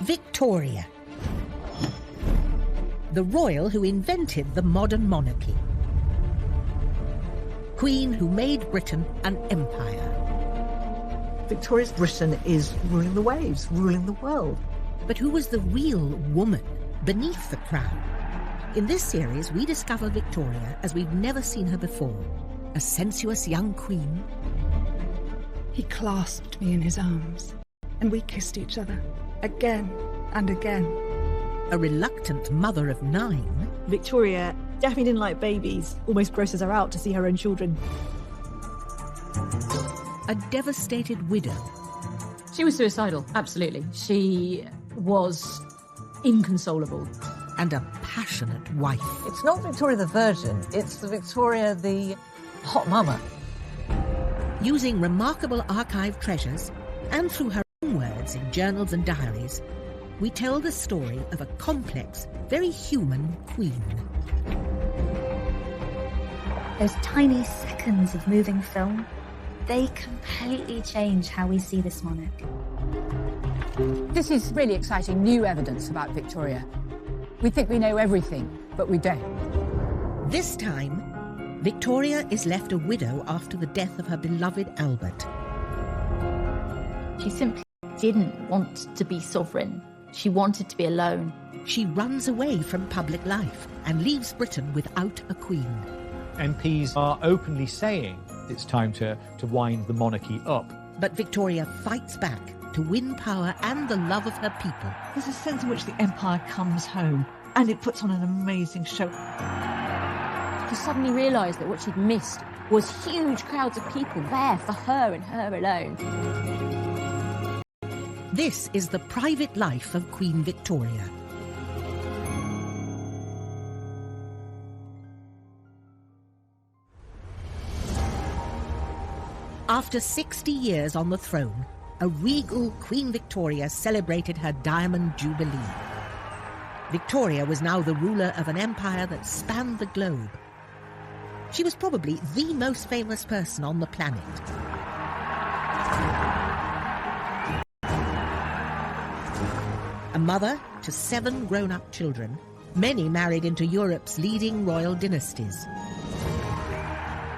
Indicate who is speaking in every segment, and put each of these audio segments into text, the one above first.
Speaker 1: Victoria, the royal who invented the modern monarchy. Queen who made Britain an empire.
Speaker 2: Victoria's Britain is ruling the waves, ruling the world.
Speaker 1: But who was the real woman beneath the crown? In this series, we discover Victoria as we've never seen her before. A sensuous young queen.
Speaker 3: He clasped me in his arms, and we kissed each other again and again.
Speaker 1: A reluctant mother of 9.
Speaker 4: Victoria definitely didn't like babies, almost grosses her out to see her own children.
Speaker 1: A devastated widow.
Speaker 5: She was suicidal, absolutely. She was inconsolable.
Speaker 1: And a passionate wife.
Speaker 2: It's not Victoria the Virgin, it's the Victoria the hot mama.
Speaker 1: Using remarkable archive treasures, and through her own words in journals and diaries, we tell the story of a complex, very human queen.
Speaker 6: Those tiny seconds of moving film, they completely change how we see this monarch.
Speaker 7: This is really exciting new evidence about Victoria. We think we know everything, but we don't.
Speaker 1: This time, Victoria is left a widow after the death of her beloved Albert.
Speaker 8: She simply didn't want to be sovereign. She wanted to be alone.
Speaker 1: She runs away from public life and leaves Britain without a queen.
Speaker 9: MPs are openly saying it's time to wind the monarchy up.
Speaker 1: But Victoria fights back to win power and the love of her people.
Speaker 2: There's a sense in which the empire comes home, and it puts on an amazing show.
Speaker 5: She suddenly realised that what she'd missed was huge crowds of people there for her and her alone.
Speaker 1: This is the private life of Queen Victoria. After 60 years on the throne, a regal Queen Victoria celebrated her Diamond Jubilee. Victoria was now the ruler of an empire that spanned the globe. She was probably the most famous person on the planet. A mother to 7 grown-up children, many married into Europe's leading royal dynasties.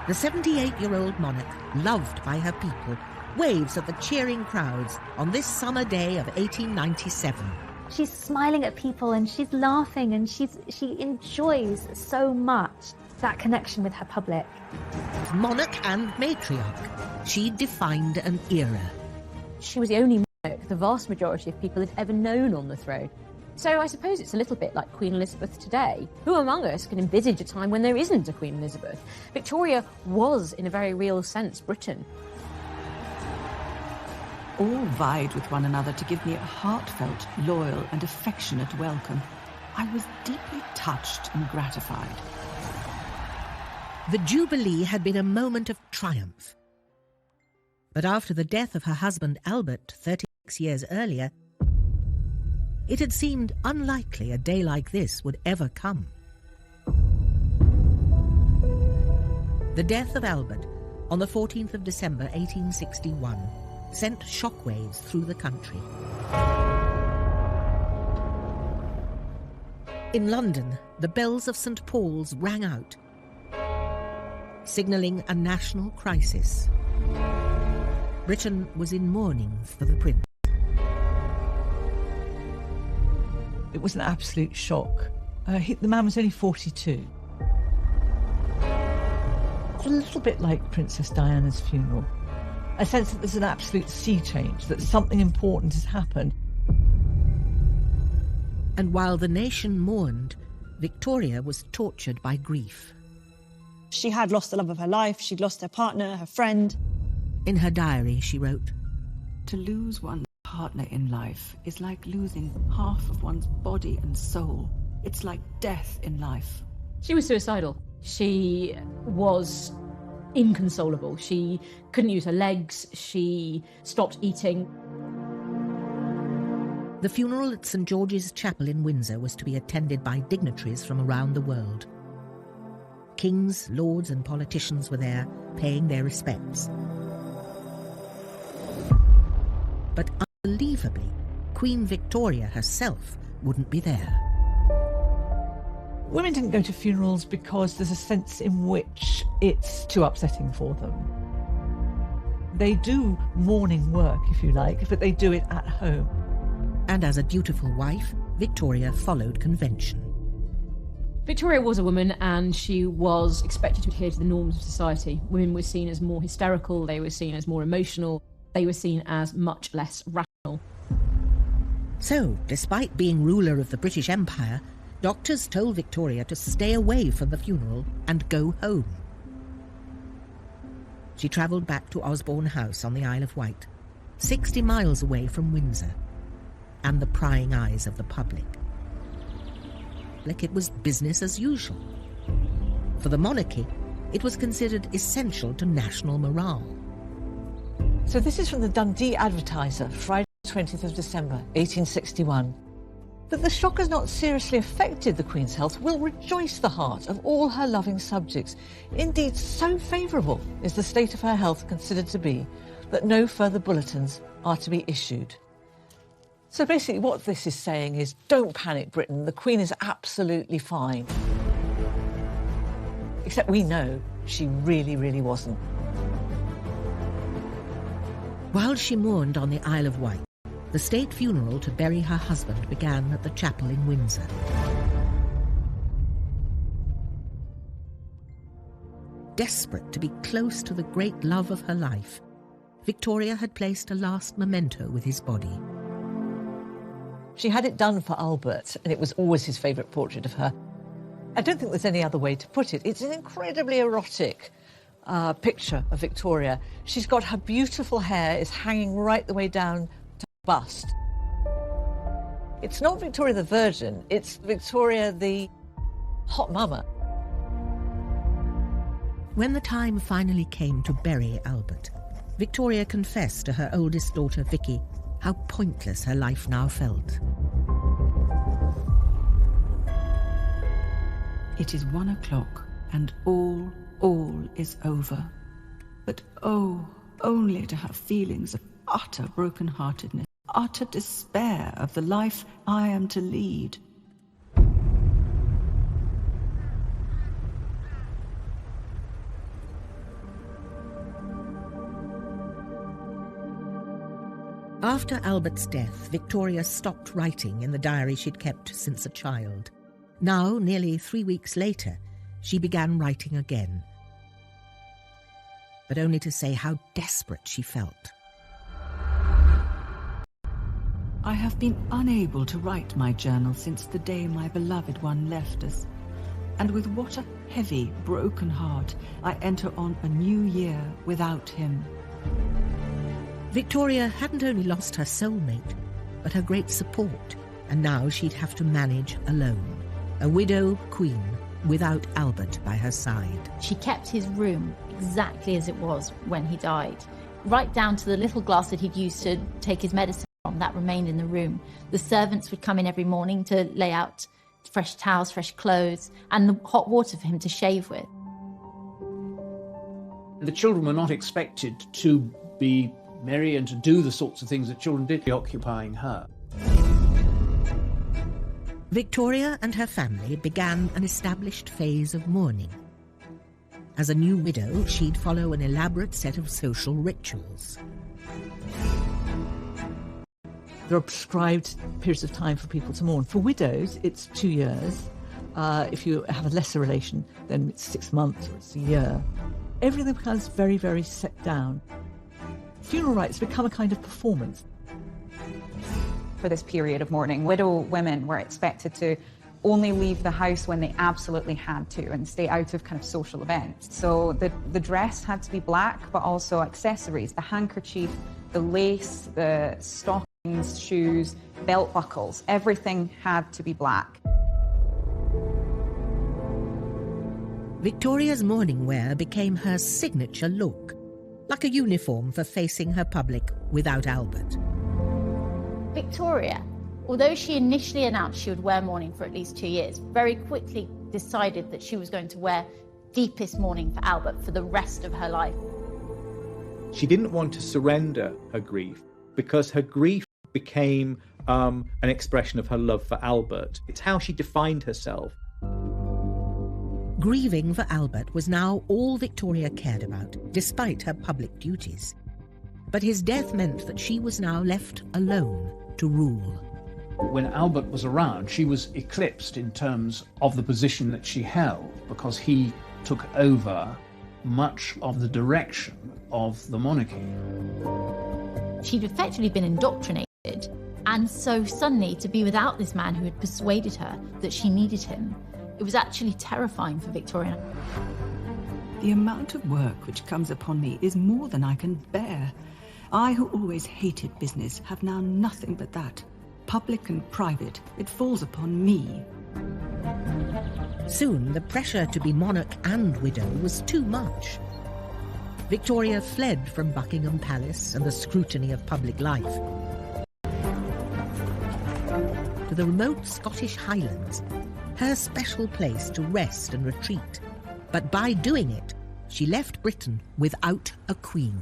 Speaker 1: The 78-year-old monarch, loved by her people, waves at the cheering crowds on this summer day of 1897.
Speaker 6: She's smiling at people and she's laughing and she enjoys so much that connection with her public.
Speaker 1: Monarch and matriarch, she defined an era.
Speaker 5: She was the only monarch the vast majority of people had ever known on the throne. So I suppose it's a little bit like Queen Elizabeth today. Who among us can envisage a time when there isn't a Queen Elizabeth? Victoria was, in a very real sense, Britain.
Speaker 10: All vied with one another to give me a heartfelt, loyal and affectionate welcome. I was deeply touched and gratified.
Speaker 1: The Jubilee had been a moment of triumph. But after the death of her husband Albert 36 years earlier, it had seemed unlikely a day like this would ever come. The death of Albert on the 14th of December 1861 sent shockwaves through the country. In London, the bells of St. Paul's rang out, signalling a national crisis. Britain was in mourning for the prince.
Speaker 2: It was an absolute shock. The man was only 42. It's a little bit like Princess Diana's funeral. A sense that there's an absolute sea change, that something important has happened.
Speaker 1: And while the nation mourned, Victoria was tortured by grief.
Speaker 4: She had lost the love of her life, she'd lost her partner, her friend.
Speaker 1: In her diary, she wrote,
Speaker 10: "To lose one's partner in life is like losing half of one's body and soul. It's like death in life."
Speaker 5: She was suicidal. She was inconsolable. She couldn't use her legs. She stopped eating.
Speaker 1: The funeral at St. George's Chapel in Windsor was to be attended by dignitaries from around the world. Kings, lords and politicians were there, paying their respects. But unbelievably, Queen Victoria herself wouldn't be there.
Speaker 2: Women didn't go to funerals because there's a sense in which it's too upsetting for them. They do mourning work, if you like, but they do it at home.
Speaker 1: And as a dutiful wife, Victoria followed convention.
Speaker 5: Victoria was a woman and she was expected to adhere to the norms of society. Women were seen as more hysterical, they were seen as more emotional, they were seen as much less rational.
Speaker 1: So, despite being ruler of the British Empire, doctors told Victoria to stay away from the funeral and go home. She travelled back to Osborne House on the Isle of Wight, 60 miles away from Windsor and the prying eyes of the public. Like it was business as usual. For the monarchy, it was considered essential to national morale.
Speaker 2: So this is from the Dundee Advertiser, Friday 20th of December, 1861. That the shock has not seriously affected the Queen's health will rejoice the heart of all her loving subjects. Indeed, so favourable is the state of her health considered to be that no further bulletins are to be issued. So basically what this is saying is, don't panic, Britain, the Queen is absolutely fine. Except we know she really, really wasn't.
Speaker 1: While she mourned on the Isle of Wight, the state funeral to bury her husband began at the chapel in Windsor. Desperate to be close to the great love of her life, Victoria had placed a last memento with his body.
Speaker 2: She had it done for Albert, and it was always his favourite portrait of her. I don't think there's any other way to put it. It's an incredibly erotic picture of Victoria. She's got her beautiful hair is hanging right the way down to her bust. It's not Victoria the Virgin, it's Victoria the hot mama.
Speaker 1: When the time finally came to bury Albert, Victoria confessed to her oldest daughter, Vicky, how pointless her life now felt.
Speaker 10: It is 1 o'clock, and all is over. But oh, only to have feelings of utter broken-heartedness, utter despair of the life I am to lead.
Speaker 1: After Albert's death, Victoria stopped writing in the diary she'd kept since a child. Now, nearly 3 weeks later, she began writing again, but only to say how desperate she felt.
Speaker 10: I have been unable to write my journal since the day my beloved one left us, and with what a heavy, broken heart I enter on a new year without him.
Speaker 1: Victoria hadn't only lost her soulmate, but her great support, and now she'd have to manage alone, a widow queen without Albert by her side.
Speaker 8: She kept his room exactly as it was when he died, right down to the little glass that he'd used to take his medicine from. That remained in the room. The servants would come in every morning to lay out fresh towels, fresh clothes, and the hot water for him to shave with.
Speaker 11: The children were not expected to be merry and to do the sorts of things that children did, occupying her.
Speaker 1: Victoria and her family began an established phase of mourning. As a new widow, she'd follow an elaborate set of social rituals.
Speaker 2: There are prescribed periods of time for people to mourn. For widows, it's 2 years. If you have a lesser relation, then it's 6 months or it's a year. Everything becomes very, very set down. Funeral rites become a kind of performance.
Speaker 12: For this period of mourning, widow women were expected to only leave the house when they absolutely had to and stay out of kind of social events. So the dress had to be black, but also accessories, the handkerchief, the lace, the stockings, shoes, belt buckles, everything had to be black.
Speaker 1: Victoria's mourning wear became her signature look, like a uniform for facing her public without Albert.
Speaker 8: Victoria, although she initially announced she would wear mourning for at least 2 years, very quickly decided that she was going to wear deepest mourning for Albert for the rest of her life.
Speaker 9: She didn't want to surrender her grief because her grief became an expression of her love for Albert. It's how she defined herself.
Speaker 1: Grieving for Albert was now all Victoria cared about, despite her public duties. But his death meant that she was now left alone to rule.
Speaker 11: When Albert was around, she was eclipsed in terms of the position that she held, because he took over much of the direction of the monarchy.
Speaker 8: She'd effectively been indoctrinated, and so suddenly to be without this man who had persuaded her that she needed him, it was actually terrifying for Victoria.
Speaker 10: The amount of work which comes upon me is more than I can bear. I, who always hated business, have now nothing but that. Public and private, it falls upon me.
Speaker 1: Soon the pressure to be monarch and widow was too much. Victoria fled from Buckingham Palace and the scrutiny of public life to the remote Scottish Highlands, her special place to rest and retreat. But by doing it, she left Britain without a queen.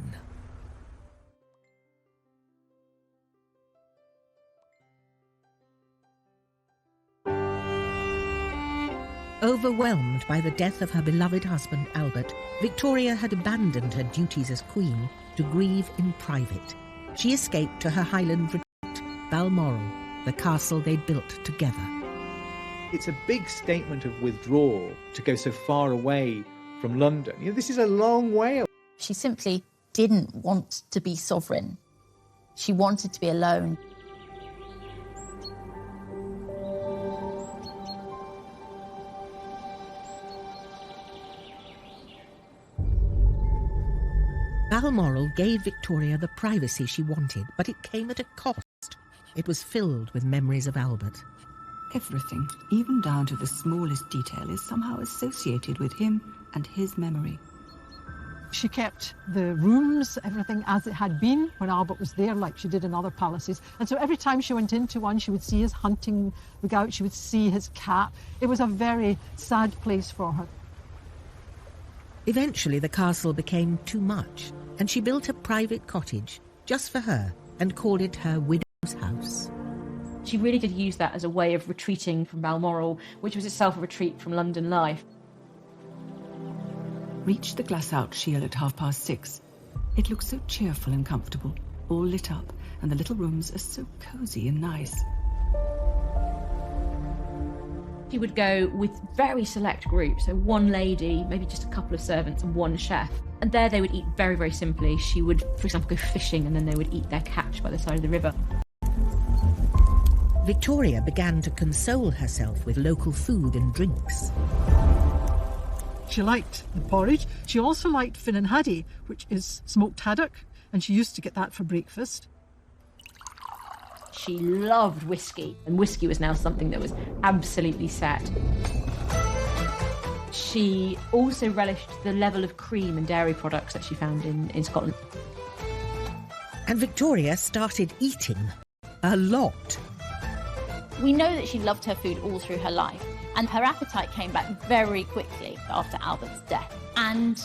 Speaker 1: Overwhelmed by the death of her beloved husband Albert, Victoria had abandoned her duties as queen to grieve in private. She escaped to her Highland retreat, Balmoral, the castle they'd built together.
Speaker 9: It's a big statement of withdrawal to go so far away from London. You know, this is a long way.
Speaker 8: She simply didn't want to be sovereign. She wanted to be alone.
Speaker 1: Balmoral gave Victoria the privacy she wanted, but it came at a cost. It was filled with memories of Albert.
Speaker 10: Everything, even down to the smallest detail, is somehow associated with him and his memory.
Speaker 13: She kept the rooms, everything as it had been when Albert was there, like she did in other palaces. And so every time she went into one, she would see his hunting rig out, she would see his cap. It was a very sad place for her.
Speaker 1: Eventually, the castle became too much, and she built a private cottage just for her and called it her widow's house.
Speaker 5: She really did use that as a way of retreating from Balmoral, which was itself a retreat from London life.
Speaker 10: Reached the glass-out shield at 6:30. It looks so cheerful and comfortable, all lit up, and the little rooms are so cosy and nice.
Speaker 5: She would go with very select groups, so one lady, maybe just a couple of servants and one chef. And there they would eat very, very simply. She would, for example, go fishing and then they would eat their catch by the side of the river.
Speaker 1: Victoria began to console herself with local food and drinks.
Speaker 13: She liked the porridge. She also liked Finn and Haddie, which is smoked haddock, and she used to get that for breakfast.
Speaker 5: She loved whiskey, and whiskey was now something that was absolutely set. She also relished the level of cream and dairy products that she found in Scotland.
Speaker 1: And Victoria started eating a lot.
Speaker 8: We know that she loved her food all through her life, and her appetite came back very quickly after Albert's death. And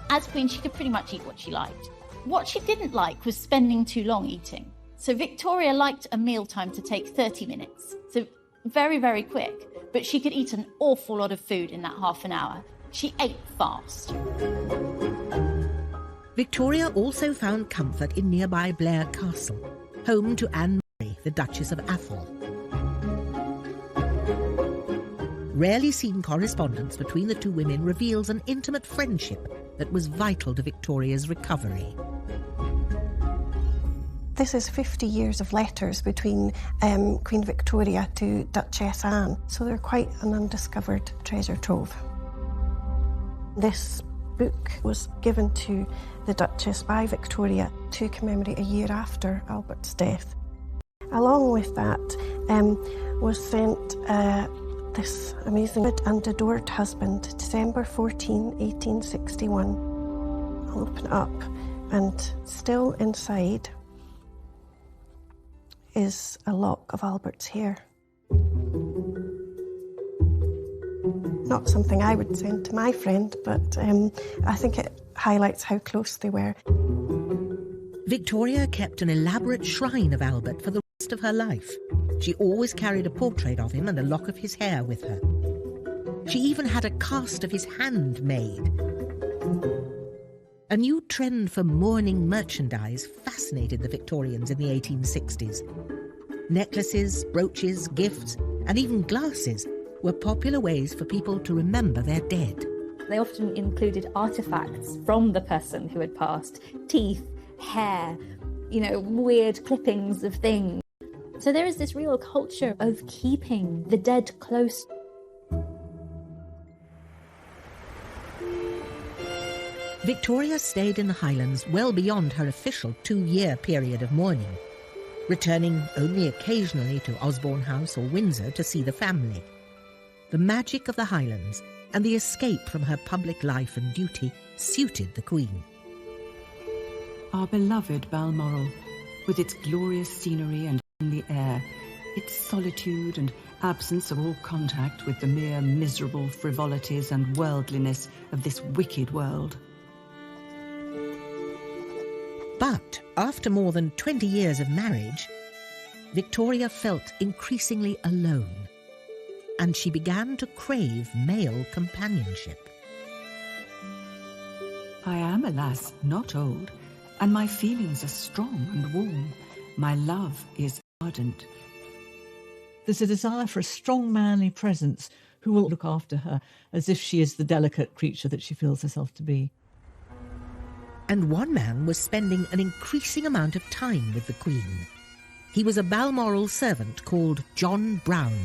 Speaker 8: as queen, she could pretty much eat what she liked. What she didn't like was spending too long eating. So Victoria liked a mealtime to take 30 minutes, so very, very quick. But she could eat an awful lot of food in that half an hour. She ate fast.
Speaker 1: Victoria also found comfort in nearby Blair Castle, home to Anne Murray, the Duchess of Atholl. Rarely seen correspondence between the two women reveals an intimate friendship that was vital to Victoria's recovery.
Speaker 14: This is 50 years of letters between Queen Victoria to Duchess Anne, so they're quite an undiscovered treasure trove. This book was given to the Duchess by Victoria to commemorate a year after Albert's death. Along with that was sent this amazing and adored husband, December 14, 1861. I'll open it up, and still inside is a lock of Albert's hair. Not something I would send to my friend, but I think it highlights how close they were.
Speaker 1: Victoria kept an elaborate shrine of Albert for the rest of her life. She always carried a portrait of him and a lock of his hair with her. She even had a cast of his hand made. A new trend for mourning merchandise fascinated the Victorians in the 1860s. Necklaces, brooches, gifts, and even glasses were popular ways for people to remember their dead.
Speaker 6: They often included artifacts from the person who had passed. Teeth, hair, weird clippings of things. So there is this real culture of keeping the dead close.
Speaker 1: Victoria stayed in the Highlands well beyond her official 2-year period of mourning, returning only occasionally to Osborne House or Windsor to see the family. The magic of the Highlands and the escape from her public life and duty suited the Queen.
Speaker 10: Our beloved Balmoral, with its glorious scenery and the air, its solitude and absence of all contact with the mere miserable frivolities and worldliness of this wicked world.
Speaker 1: But after more than 20 years of marriage, Victoria felt increasingly alone, and she began to crave male companionship.
Speaker 10: I am, alas, not old, and my feelings are strong and warm. My love is ardent.
Speaker 2: There's a desire for a strong manly presence who will look after her as if she is the delicate creature that she feels herself to be.
Speaker 1: And one man was spending an increasing amount of time with the Queen. He was a Balmoral servant called John Brown.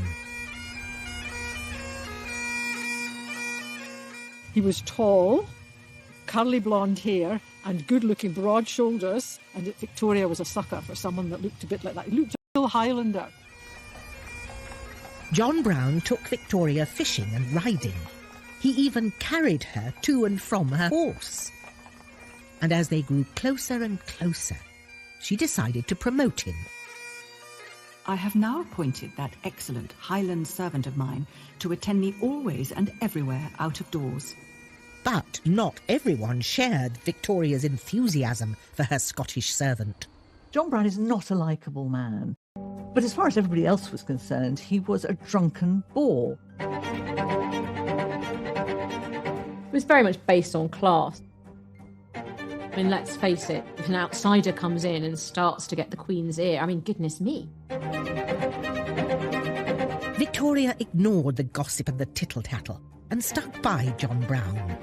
Speaker 13: He was tall, curly blonde hair and good-looking broad shoulders, and Victoria was a sucker for someone that looked a bit like that. He looked a real Highlander.
Speaker 1: John Brown took Victoria fishing and riding. He even carried her to and from her horse. And as they grew closer and closer, she decided to promote him.
Speaker 10: I have now appointed that excellent Highland servant of mine to attend me always and everywhere out of doors.
Speaker 1: But not everyone shared Victoria's enthusiasm for her Scottish servant.
Speaker 2: John Brown is not a likeable man, but as far as everybody else was concerned, he was a drunken bore.
Speaker 5: It was very much based on class. I mean, let's face it, if an outsider comes in and starts to get the Queen's ear, I mean, goodness me.
Speaker 1: Victoria ignored the gossip and the tittle-tattle and stuck by John Brown.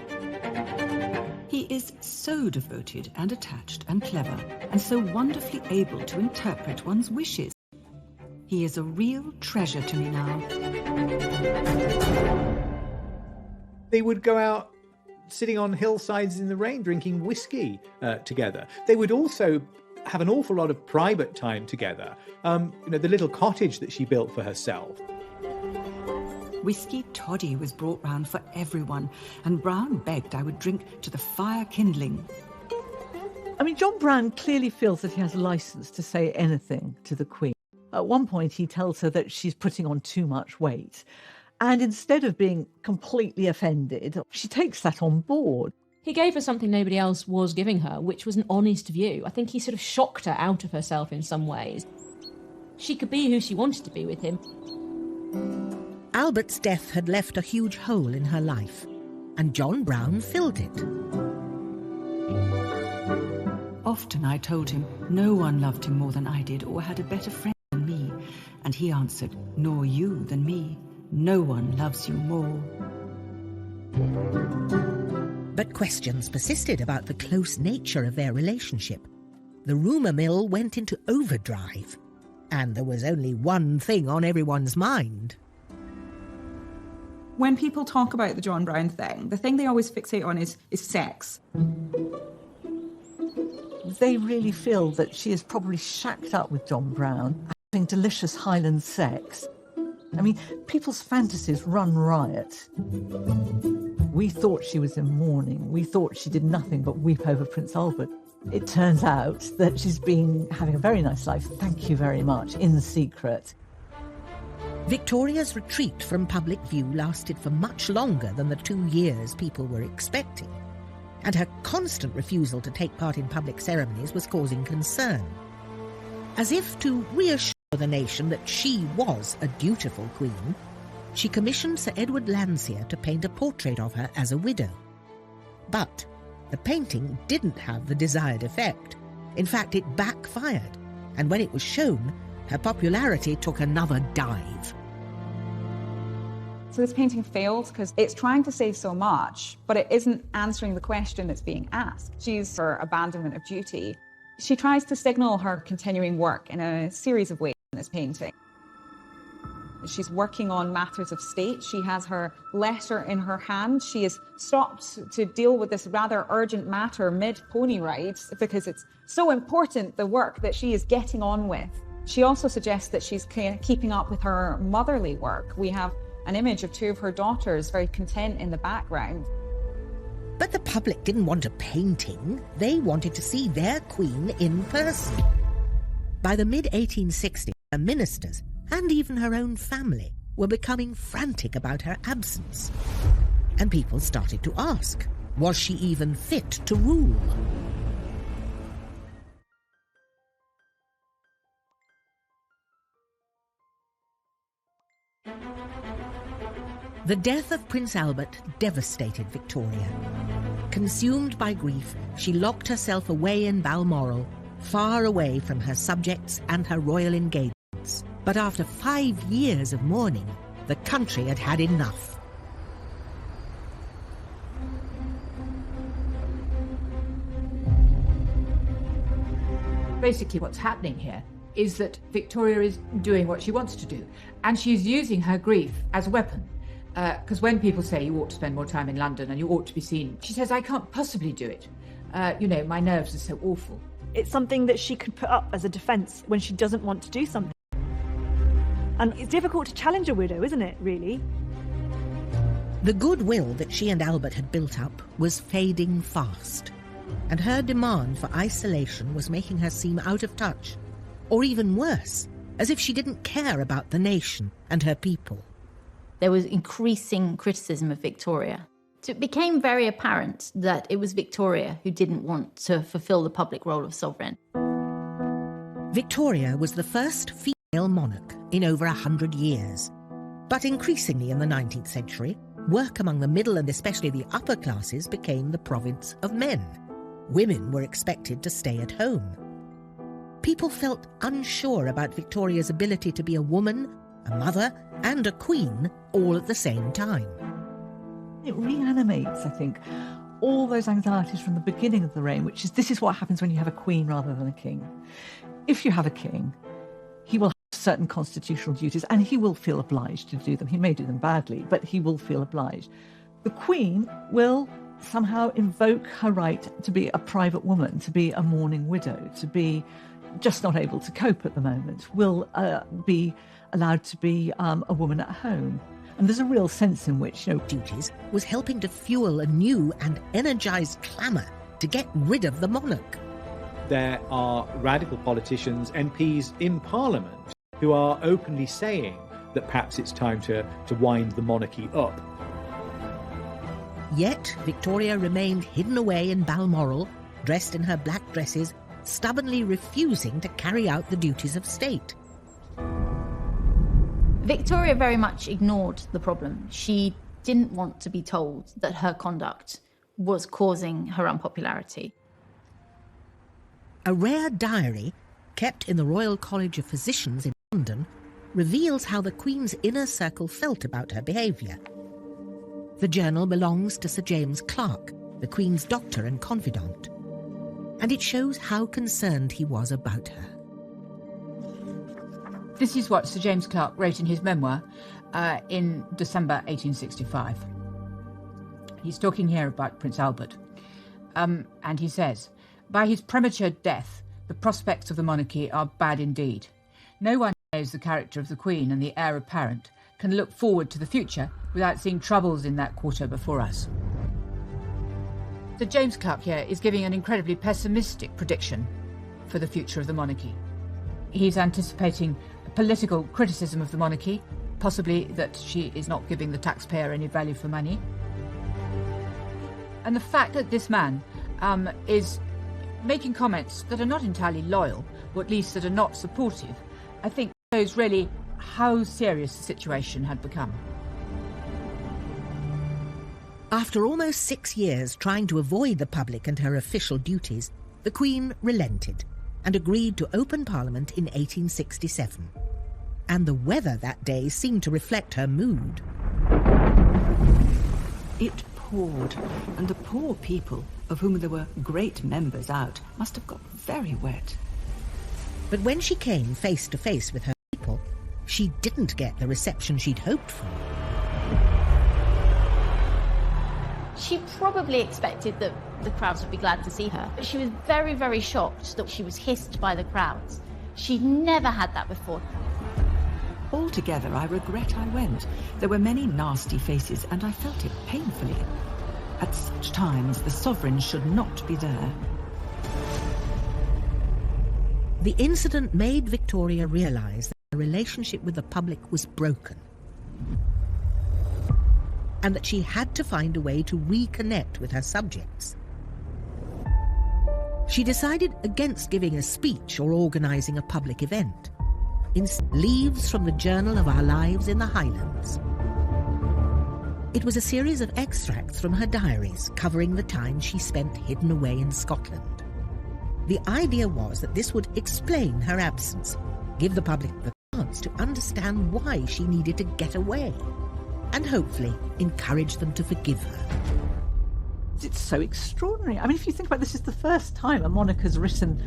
Speaker 10: He is so devoted and attached and clever, and so wonderfully able to interpret one's wishes. He is a real treasure to me now.
Speaker 9: They would go out sitting on hillsides in the rain, drinking whiskey together. They would also have an awful lot of private time together. The little cottage that she built for herself.
Speaker 10: Whiskey toddy was brought round for everyone, and Brown begged I would drink to the fire kindling.
Speaker 2: I mean, John Brown clearly feels that he has license to say anything to the Queen. At one point, he tells her that she's putting on too much weight. And instead of being completely offended, she takes that on board.
Speaker 5: He gave her something nobody else was giving her, which was an honest view. I think he sort of shocked her out of herself in some ways. She could be who she wanted to be with him.
Speaker 1: Albert's death had left a huge hole in her life, and John Brown filled it.
Speaker 10: Often I told him no one loved him more than I did or had a better friend than me, and he answered, nor you than me. No one loves you more.
Speaker 1: But questions persisted about the close nature of their relationship. The rumour mill went into overdrive, and there was only one thing on everyone's mind.
Speaker 12: When people talk about the John Brown thing, the thing they always fixate on is sex.
Speaker 2: They really feel that she is probably shacked up with John Brown, having delicious Highland sex. I mean, people's fantasies run riot. We thought she was in mourning. We thought she did nothing but weep over Prince Albert. It turns out that she's been having a very nice life, thank you very much, in secret.
Speaker 1: Victoria's retreat from public view lasted for much longer than the 2 years people were expecting. and her constant refusal to take part in public ceremonies was causing concern. As if to reassure the nation that she was a dutiful queen, she commissioned Sir Edward Landseer to paint a portrait of her as a widow. But the painting didn't have the desired effect. In fact, it backfired, and when it was shown, her popularity took another dive.
Speaker 12: So this painting failed because it's trying to say so much, but it isn't answering the question that's being asked. She's for abandonment of duty. She tries to signal her continuing work in a series of ways in this painting. She's working on matters of state. She has her letter in her hand. She has stopped to deal with this rather urgent matter mid-pony rides because it's so important, the work that she is getting on with. She also suggests that she's keeping up with her motherly work. We have an image of 2 of her daughters very content in the background.
Speaker 1: But the public didn't want a painting. They wanted to see their queen in person. By the mid-1860s, her ministers and even her own family were becoming frantic about her absence. And people started to ask, was she even fit to rule? The death of Prince Albert devastated Victoria. Consumed by grief, she locked herself away in Balmoral, far away from her subjects and her royal engagements. But after 5 years of mourning, the country had had enough.
Speaker 7: Basically what's happening here is that Victoria is doing what she wants to do, and she's using her grief as a weapon. Because when people say you ought to spend more time in London and you ought to be seen, she says, I can't possibly do it. My nerves are so awful.
Speaker 4: It's something that she could put up as a defence when she doesn't want to do something. And it's difficult to challenge a widow, isn't it, really?
Speaker 1: The goodwill that she and Albert had built up was fading fast, and her demand for isolation was making her seem out of touch, or even worse, as if she didn't care about the nation and her people.
Speaker 8: There was increasing criticism of Victoria. So it became very apparent that it was Victoria who didn't want to fulfill the public role of sovereign.
Speaker 1: Victoria was the first female monarch in over 100 years. But increasingly in the 19th century, work among the middle and especially the upper classes became the province of men. Women were expected to stay at home. People felt unsure about Victoria's ability to be a woman, a mother, and a queen all at the same time.
Speaker 2: It reanimates, I think, all those anxieties from the beginning of the reign, which is this is what happens when you have a queen rather than a king. If you have a king, he will have certain constitutional duties and he will feel obliged to do them. He may do them badly, but he will feel obliged. The queen will somehow invoke her right to be a private woman, to be a mourning widow, to be just not able to cope at the moment, will be allowed to be a woman at home. And there's a real sense in which,
Speaker 1: duties was helping to fuel a new and energised clamour to get rid of the monarch.
Speaker 9: There are radical politicians, MPs in Parliament, who are openly saying that perhaps it's time to wind the monarchy up.
Speaker 1: Yet Victoria remained hidden away in Balmoral, dressed in her black dresses, stubbornly refusing to carry out the duties of state.
Speaker 8: Victoria very much ignored the problem. She didn't want to be told that her conduct was causing her unpopularity.
Speaker 1: A rare diary, kept in the Royal College of Physicians in London, reveals how the Queen's inner circle felt about her behaviour. The journal belongs to Sir James Clark, the Queen's doctor and confidant, and it shows how concerned he was about her.
Speaker 7: This is what Sir James Clark wrote in his memoir in December 1865. He's talking here about Prince Albert. And he says, by his premature death, the prospects of the monarchy are bad indeed. No one who knows the character of the Queen and the heir apparent can look forward to the future without seeing troubles in that quarter before us. Sir James Clark here is giving an incredibly pessimistic prediction for the future of the monarchy. He's anticipating political criticism of the monarchy, possibly that she is not giving the taxpayer any value for money. And the fact that this man is making comments that are not entirely loyal, or at least that are not supportive, I think shows really how serious the situation had become.
Speaker 1: After almost 6 years trying to avoid the public and her official duties, the Queen relented and agreed to open Parliament in 1867. And the weather that day seemed to reflect her mood.
Speaker 10: It poured, and the poor people, of whom there were great numbers out, must have got very wet.
Speaker 1: But when she came face to face with her people, she didn't get the reception she'd hoped for.
Speaker 8: She probably expected that the crowds would be glad to see her, but she was very, very shocked that she was hissed by the crowds. She'd never had that before.
Speaker 10: Altogether, I regret I went. There were many nasty faces, and I felt it painfully. At such times, the sovereign should not be there.
Speaker 1: The incident made Victoria realise that her relationship with the public was broken, and that she had to find a way to reconnect with her subjects. She decided against giving a speech or organising a public event. Instead, leaves from the Journal of Our Lives in the Highlands. It was a series of extracts from her diaries covering the time she spent hidden away in Scotland. The idea was that this would explain her absence, give the public the chance to understand why she needed to get away, and hopefully encourage them to forgive her.
Speaker 2: It's so extraordinary. I mean, if you think about this, is the first time a monarch has written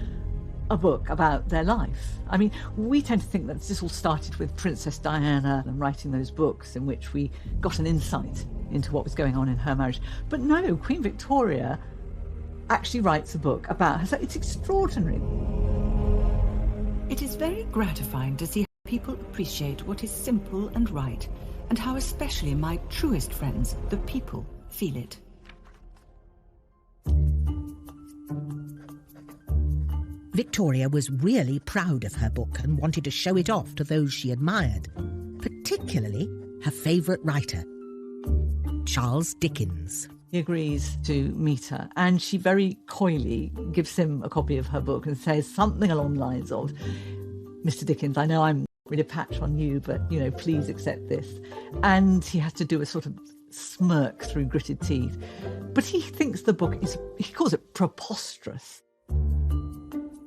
Speaker 2: a book about their life. I mean, we tend to think that this all started with Princess Diana and writing those books in which we got an insight into what was going on in her marriage. But no, Queen Victoria actually writes a book about her. So it's extraordinary.
Speaker 10: It is very gratifying to see how people appreciate what is simple and right, and how especially my truest friends, the people, feel it.
Speaker 1: Victoria was really proud of her book and wanted to show it off to those she admired, particularly her favourite writer, Charles Dickens.
Speaker 2: He agrees to meet her, and she very coyly gives him a copy of her book and says something along the lines of, "Mr. Dickens, I know I'm not really a patch on you, but, please accept this." And he has to do a sort of smirk through gritted teeth. But he thinks the book is, he calls it preposterous.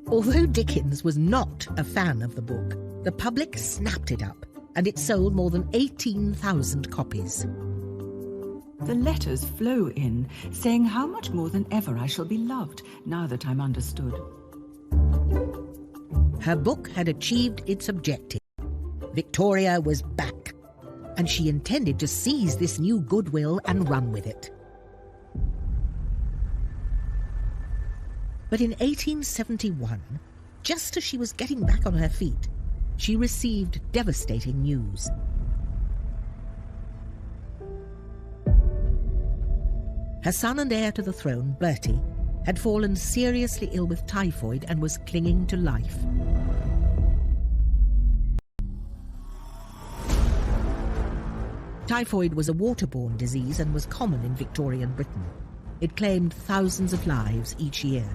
Speaker 1: Although Dickens was not a fan of the book, the public snapped it up, and it sold more than 18,000 copies.
Speaker 10: The letters flow in, saying how much more than ever I shall be loved, now that I'm understood.
Speaker 1: Her book had achieved its objective. Victoria was back, and she intended to seize this new goodwill and run with it. But in 1871, just as she was getting back on her feet, she received devastating news. Her son and heir to the throne, Bertie, had fallen seriously ill with typhoid and was clinging to life. Typhoid was a waterborne disease and was common in Victorian Britain. It claimed thousands of lives each year.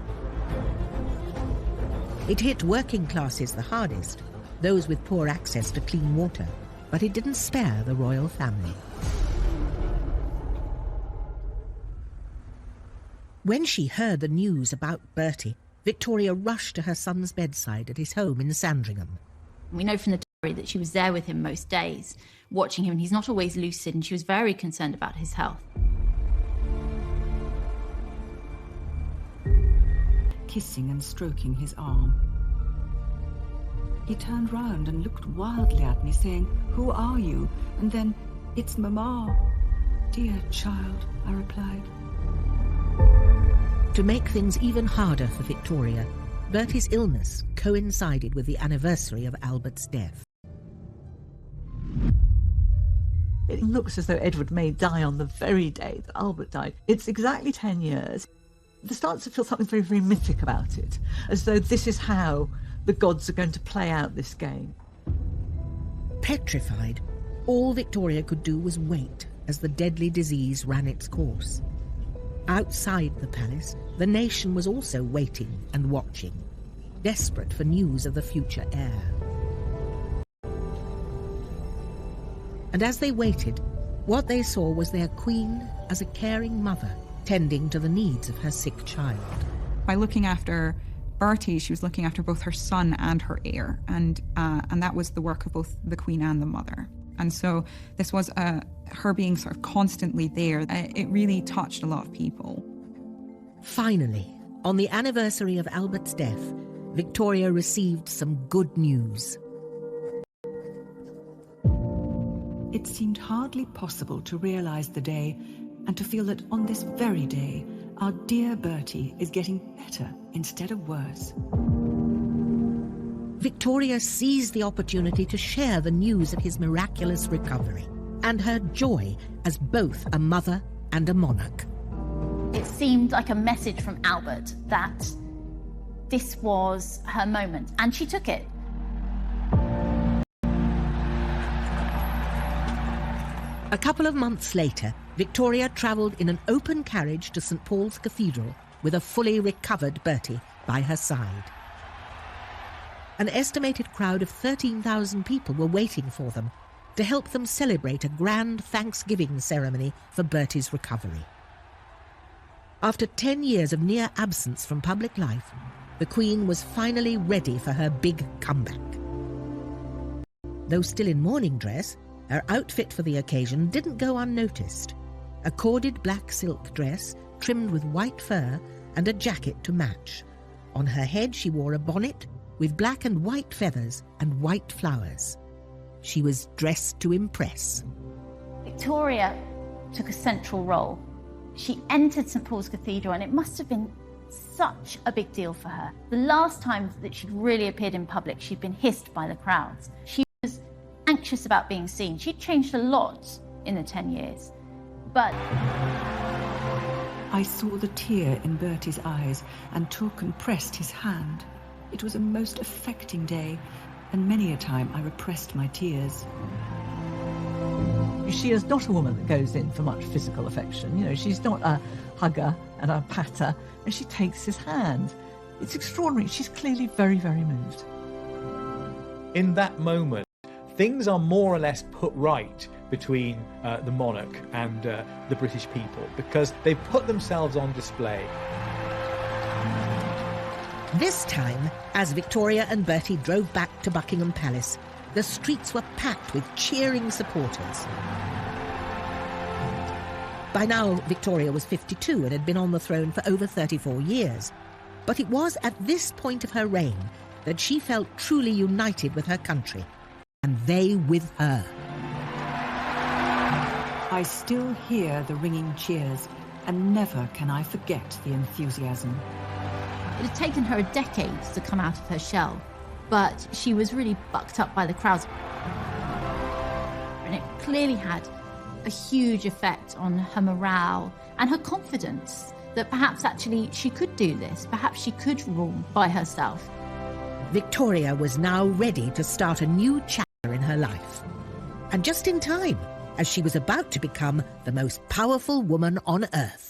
Speaker 1: It hit working classes the hardest, those with poor access to clean water, but it didn't spare the royal family. When she heard the news about Bertie, Victoria rushed to her son's bedside at his home in Sandringham.
Speaker 8: We know from the diary that she was there with him most days, watching him, and he's not always lucid, and she was very concerned about his health.
Speaker 10: Kissing and stroking his arm. He turned round and looked wildly at me, saying, "Who are you?" And then, "It's Mamma." "Dear child," I replied.
Speaker 1: To make things even harder for Victoria, Bertie's illness coincided with the anniversary of Albert's death.
Speaker 2: It looks as though Edward may die on the very day that Albert died. It's exactly 10 years. There starts to feel something very, very mythic about it, as though this is how the gods are going to play out this game.
Speaker 1: Petrified, all Victoria could do was wait as the deadly disease ran its course. Outside the palace, the nation was also waiting and watching, desperate for news of the future heir. And as they waited, what they saw was their queen as a caring mother, tending to the needs of her sick child.
Speaker 12: By looking after Bertie, she was looking after both her son and her heir, and that was the work of both the queen and the mother. And so this was her being sort of constantly there. It really touched a lot of people.
Speaker 1: Finally, on the anniversary of Albert's death, Victoria received some good news.
Speaker 10: It seemed hardly possible to realise the day and to feel that on this very day, our dear Bertie is getting better instead of worse.
Speaker 1: Victoria seized the opportunity to share the news of his miraculous recovery and her joy as both a mother and a monarch.
Speaker 8: It seemed like a message from Albert that this was her moment, and she took it.
Speaker 1: A couple of months later, Victoria travelled in an open carriage to St Paul's Cathedral with a fully recovered Bertie by her side. An estimated crowd of 13,000 people were waiting for them to help them celebrate a grand Thanksgiving ceremony for Bertie's recovery. After 10 years of near absence from public life, the Queen was finally ready for her big comeback. Though still in mourning dress, her outfit for the occasion didn't go unnoticed. A corded black silk dress trimmed with white fur and a jacket to match. On her head she wore a bonnet with black and white feathers and white flowers. She was dressed to impress.
Speaker 8: Victoria took a central role. She entered St Paul's Cathedral, and it must have been such a big deal for her. The last time that she'd really appeared in public, she'd been hissed by the crowds. She was anxious about being seen. She'd changed a lot in the 10 years, but...
Speaker 10: I saw the tear in Bertie's eyes and took and pressed his hand. It was a most affecting day, and many a time I repressed my tears.
Speaker 2: She is not a woman that goes in for much physical affection. You know, she's not a hugger and a patter, and she takes his hand. It's extraordinary. She's clearly very, very moved.
Speaker 9: In that moment, things are more or less put right between the monarch and the British people, because they've put themselves on display.
Speaker 1: This time, as Victoria and Bertie drove back to Buckingham Palace, the streets were packed with cheering supporters. By now, Victoria was 52 and had been on the throne for over 34 years. But it was at this point of her reign that she felt truly united with her country, and they with her.
Speaker 10: I still hear the ringing cheers, and never can I forget the enthusiasm.
Speaker 8: It had taken her a decade to come out of her shell, but she was really bucked up by the crowds. And it clearly had a huge effect on her morale and her confidence that perhaps actually she could do this, perhaps she could rule by herself.
Speaker 1: Victoria was now ready to start a new chapter in her life. And just in time, as she was about to become the most powerful woman on earth.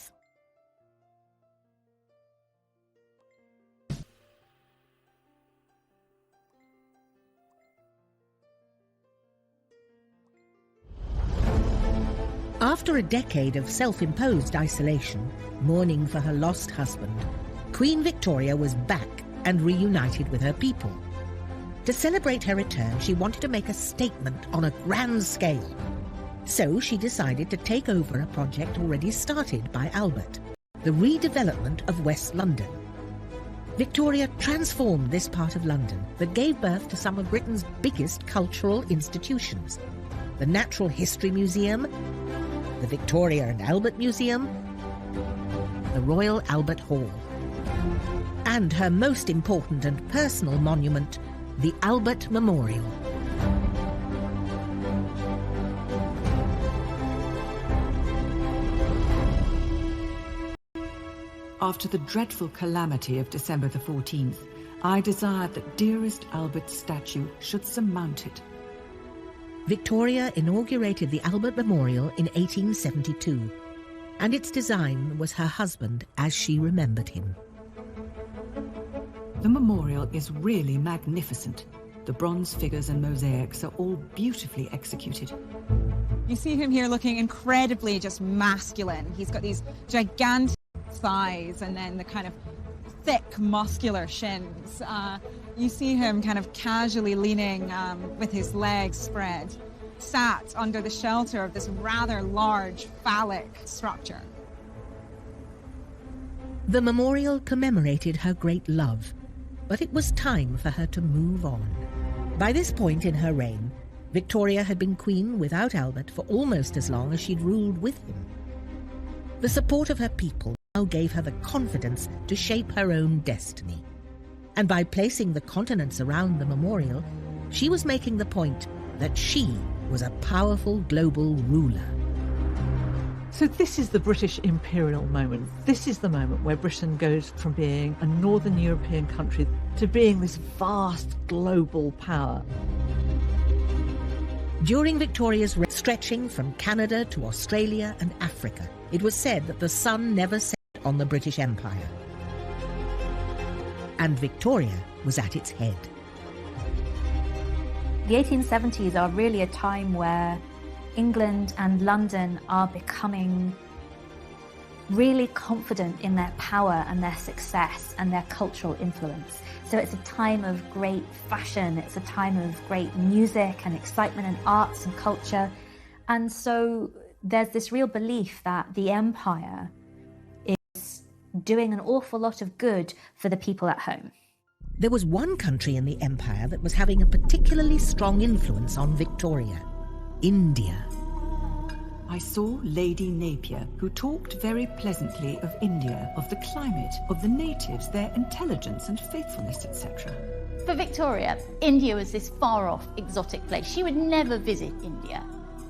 Speaker 1: After a decade of self-imposed isolation, mourning for her lost husband, Queen Victoria was back and reunited with her people. To celebrate her return, she wanted to make a statement on a grand scale. So she decided to take over a project already started by Albert, the redevelopment of West London. Victoria transformed this part of London that gave birth to some of Britain's biggest cultural institutions: the Natural History Museum, the Victoria and Albert Museum, the Royal Albert Hall, and her most important and personal monument, the Albert Memorial.
Speaker 10: After the dreadful calamity of December the 14th, I desired that dearest Albert's statue should surmount it.
Speaker 1: Victoria inaugurated the Albert Memorial in 1872, and its design was her husband as she remembered him.
Speaker 10: The memorial is really magnificent. The bronze figures and mosaics are all beautifully executed.
Speaker 12: You see him here looking incredibly just masculine. He's got these gigantic thighs and then the kind of thick, muscular shins. You see him kind of casually leaning with his legs spread, sat under the shelter of this rather large phallic structure.
Speaker 1: The memorial commemorated her great love, but it was time for her to move on. By this point in her reign, Victoria had been queen without Albert for almost as long as she'd ruled with him. The support of her people now gave her the confidence to shape her own destiny. And by placing the continents around the memorial, she was making the point that she was a powerful global ruler.
Speaker 2: So this is the British imperial moment. This is the moment where Britain goes from being a northern European country to being this vast global power.
Speaker 1: During Victoria's reign, stretching from Canada to Australia and Africa, it was said that the sun never set on the British Empire. And Victoria was at its head.
Speaker 6: The 1870s are really a time where England and London are becoming really confident in their power and their success and their cultural influence. So it's a time of great fashion, it's a time of great music and excitement and arts and culture. And so there's this real belief that the empire is doing an awful lot of good for the people at home.
Speaker 1: There was one country in the empire that was having a particularly strong influence on Victoria: India.
Speaker 10: I saw Lady Napier, who talked very pleasantly of India, of the climate, of the natives, their intelligence and faithfulness, etc.
Speaker 8: For Victoria, India was this far-off, exotic place. She would never visit India,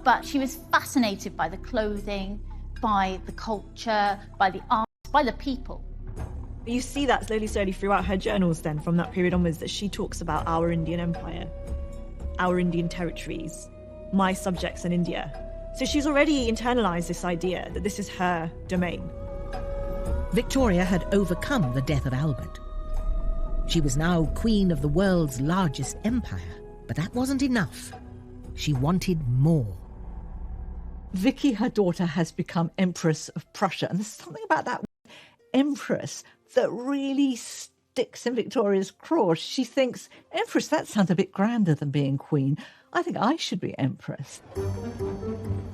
Speaker 8: but she was fascinated by the clothing, by the culture, by the art, by the people.
Speaker 4: You see that slowly throughout her journals then, from that period onwards, that she talks about our Indian empire, our Indian territories, my subjects in India. So she's already internalized this idea that this is her domain.
Speaker 1: Victoria had overcome the death of Albert. She was now queen of the world's largest empire, but that wasn't enough. She wanted more.
Speaker 2: Vicky, her daughter, has become Empress of Prussia, and there's something about that Empress that really sticks in Victoria's craw. She thinks, Empress, that sounds a bit grander than being queen. I think I should be Empress.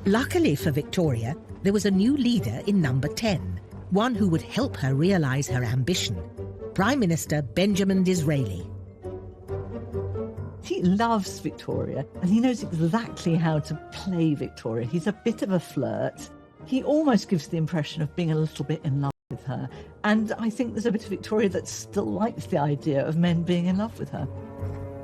Speaker 1: Luckily for Victoria, there was a new leader in number 10, one who would help her realise her ambition: Prime Minister Benjamin Disraeli.
Speaker 2: He loves Victoria, and he knows exactly how to play Victoria. He's a bit of a flirt. He almost gives the impression of being a little bit in love with her. And I think there's a bit of Victoria that still likes the idea of men being in love with her.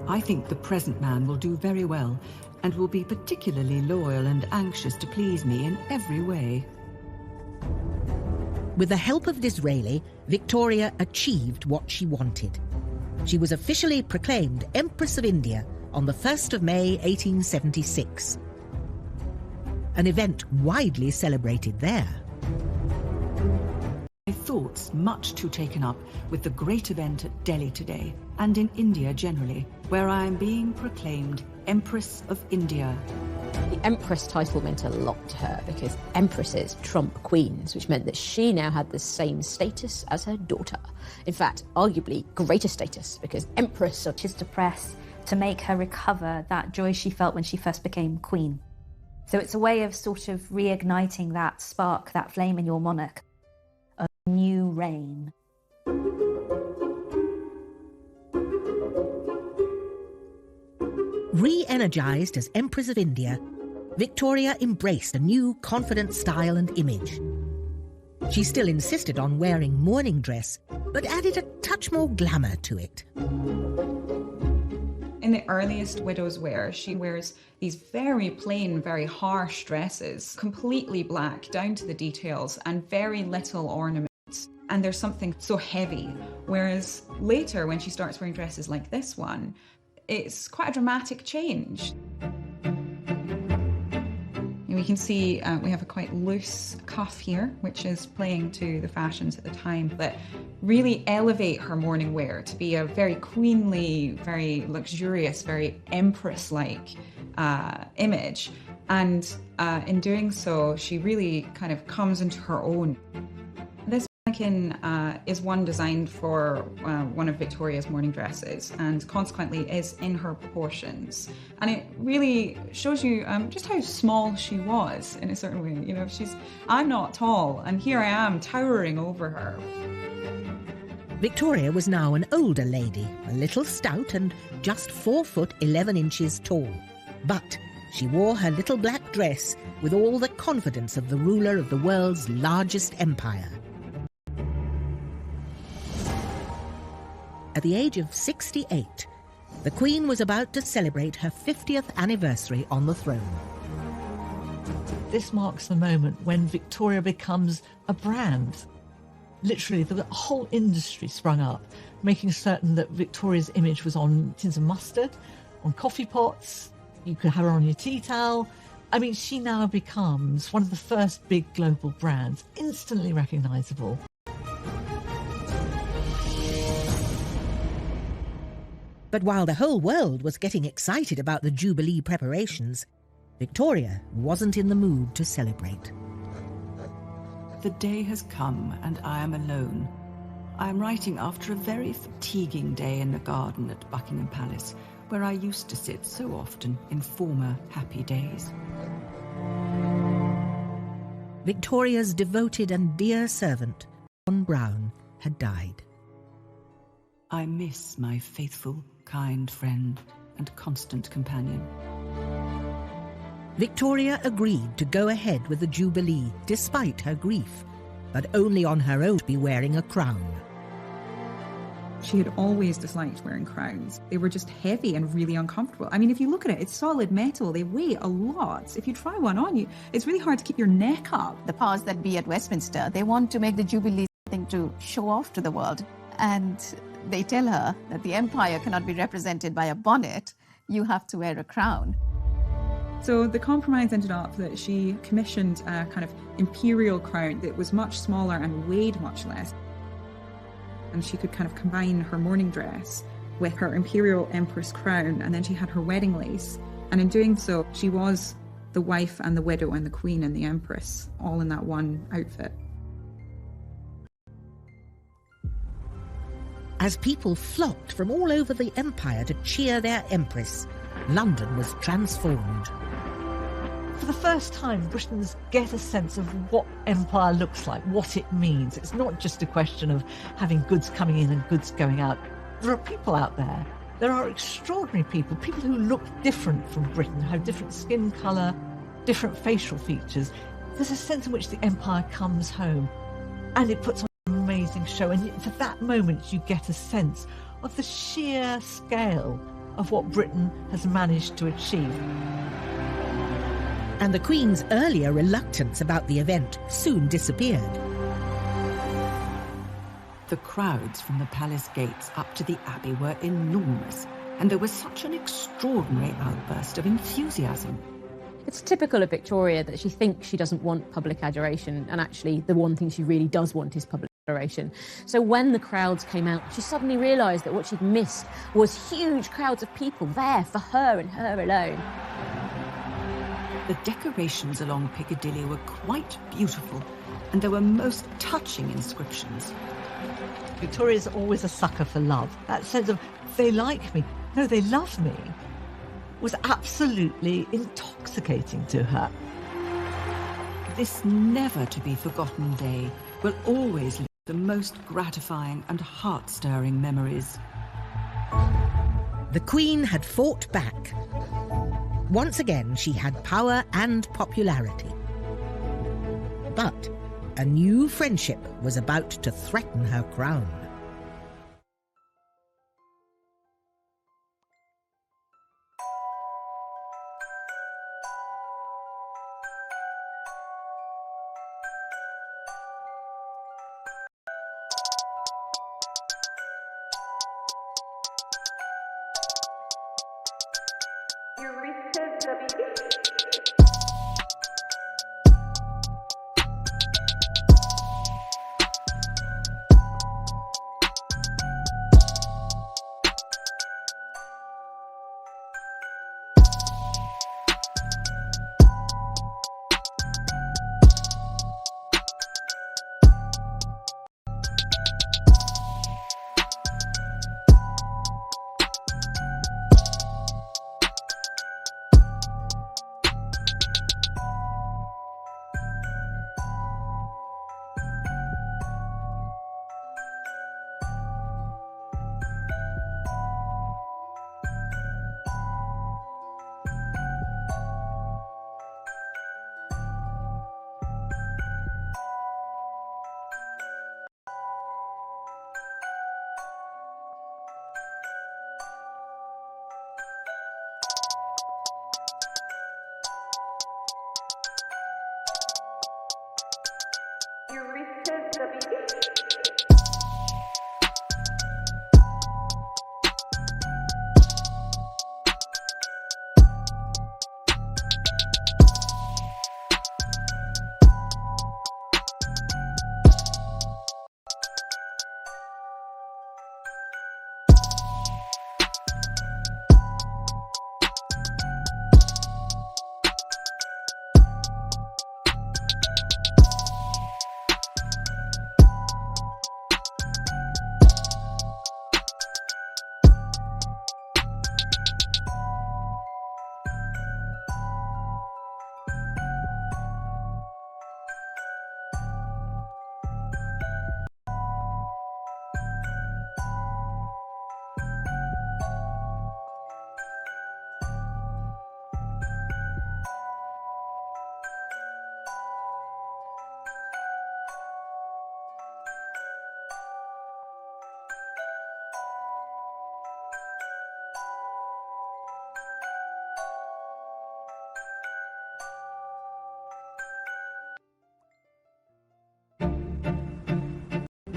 Speaker 10: I think the present man will do very well and will be particularly loyal and anxious to please me in every way.
Speaker 1: With the help of Disraeli, Victoria achieved what she wanted. She was officially proclaimed Empress of India on the 1st of May 1876. An event widely celebrated there.
Speaker 10: My thoughts much too taken up with the great event at Delhi today, and in India generally, where I am being proclaimed Empress of India.
Speaker 5: The Empress title meant a lot to her because empresses trump queens, which meant that she now had the same status as her daughter. In fact, arguably greater status, because Empress
Speaker 6: is to press to make her recover that joy she felt when she first became queen. So it's a way of sort of reigniting that spark, that flame in your monarch. A new reign.
Speaker 1: Re-energised as Empress of India, Victoria embraced a new confident style and image. She still insisted on wearing mourning dress, but added a touch more glamour to it.
Speaker 12: In the earliest widow's wear, she wears these very plain, very harsh dresses, completely black down to the details and very little ornament. And there's something so heavy. Whereas later, when she starts wearing dresses like this one, it's quite a dramatic change. And we can see we have a quite loose cuff here, which is playing to the fashions at the time, that really elevate her morning wear to be a very queenly, very luxurious, very empress-like image. And in doing so, she really kind of comes into her own. This mannequin is one designed for one of Victoria's morning dresses, and consequently is in her proportions. And it really shows you just how small she was in a certain way. You know, I'm not tall, and here I am towering over her.
Speaker 1: Victoria was now an older lady, a little stout and just 4 foot 11 inches tall. But she wore her little black dress with all the confidence of the ruler of the world's largest empire. At the age of 68, the Queen was about to celebrate her 50th anniversary on the throne.
Speaker 2: This marks the moment when Victoria becomes a brand. Literally, the whole industry sprung up, making certain that Victoria's image was on tins of mustard, on coffee pots. You could have her on your tea towel. I mean, she now becomes one of the first big global brands, instantly recognisable.
Speaker 1: But while the whole world was getting excited about the Jubilee preparations, Victoria wasn't in the mood to celebrate.
Speaker 10: The day has come and I am alone. I am writing after a very fatiguing day in the garden at Buckingham Palace, where I used to sit so often in former happy days.
Speaker 1: Victoria's devoted and dear servant, John Brown, had died.
Speaker 10: I miss my faithful, kind friend and constant companion.
Speaker 1: Victoria agreed to go ahead with the Jubilee despite her grief, but only on her own to be wearing a crown.
Speaker 12: She had always disliked wearing crowns. They were just heavy and really uncomfortable. I mean, if you look at it, it's solid metal. They weigh a lot. If you try one on, it's really hard to keep your neck up.
Speaker 15: The powers that be at Westminster, they want to make the Jubilee something to show off to the world. And they tell her that the empire cannot be represented by a bonnet. You have to wear a crown.
Speaker 12: So the compromise ended up that she commissioned a kind of imperial crown that was much smaller and weighed much less. And she could kind of combine her morning dress with her imperial empress crown, and then she had her wedding lace. And in doing so, she was the wife and the widow and the queen and the empress, all in that one outfit.
Speaker 1: As people flocked from all over the empire to cheer their empress, London was transformed.
Speaker 2: For the first time, Britons get a sense of what empire looks like, what it means. It's not just a question of having goods coming in and goods going out. There are people out there. There are extraordinary people who look different from Britain, have different skin colour, different facial features. There's a sense in which the empire comes home, and it puts on an amazing show. And for that moment, you get a sense of the sheer scale of what Britain has managed to achieve.
Speaker 1: And the Queen's earlier reluctance about the event soon disappeared.
Speaker 10: The crowds from the palace gates up to the Abbey were enormous, and there was such an extraordinary outburst of enthusiasm.
Speaker 5: It's typical of Victoria that she thinks she doesn't want public adoration, and actually the one thing she really does want is public adoration. So when the crowds came out, she suddenly realised that what she'd missed was huge crowds of people there for her and her alone.
Speaker 10: The decorations along Piccadilly were quite beautiful, and there were most touching inscriptions.
Speaker 2: Victoria's always a sucker for love. That sense of, they like me, no, they love me, was absolutely intoxicating to her.
Speaker 10: This never-to-be-forgotten day will always leave the most gratifying and heart-stirring memories.
Speaker 1: The Queen had fought back. Once again, she had power and popularity. But a new friendship was about to threaten her crown.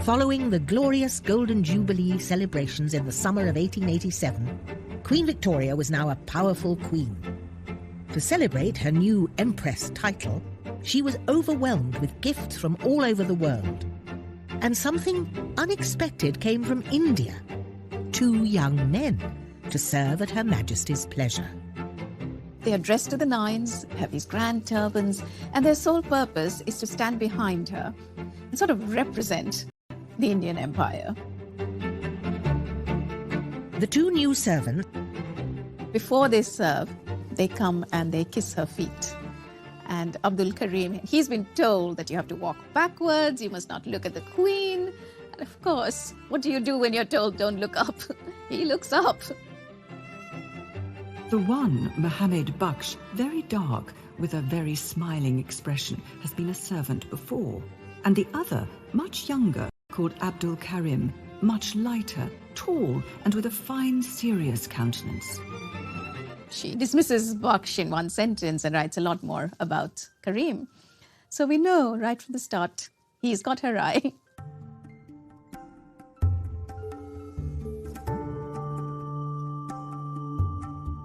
Speaker 1: Following the glorious Golden Jubilee celebrations in the summer of 1887, Queen Victoria was now a powerful queen. To celebrate her new Empress title, she was overwhelmed with gifts from all over the world. And something unexpected came from India. 2 young men to serve at Her Majesty's pleasure.
Speaker 15: They are dressed to the nines, have these grand turbans, and their sole purpose is to stand behind her and sort of represent the Indian Empire.
Speaker 1: The 2 new servants,
Speaker 15: before they serve, they come and they kiss her feet. And Abdul Karim, he's been told that you have to walk backwards, you must not look at the Queen. And of course, what do you do when you're told don't look up? He looks up.
Speaker 10: The one, Mohammed Baksh, very dark, with a very smiling expression, has been a servant before. And the other, much younger, called Abdul Karim, much lighter, tall, and with a fine, serious countenance.
Speaker 15: She dismisses Baksh in one sentence and writes a lot more about Karim. So we know right from the start, he's got her eye.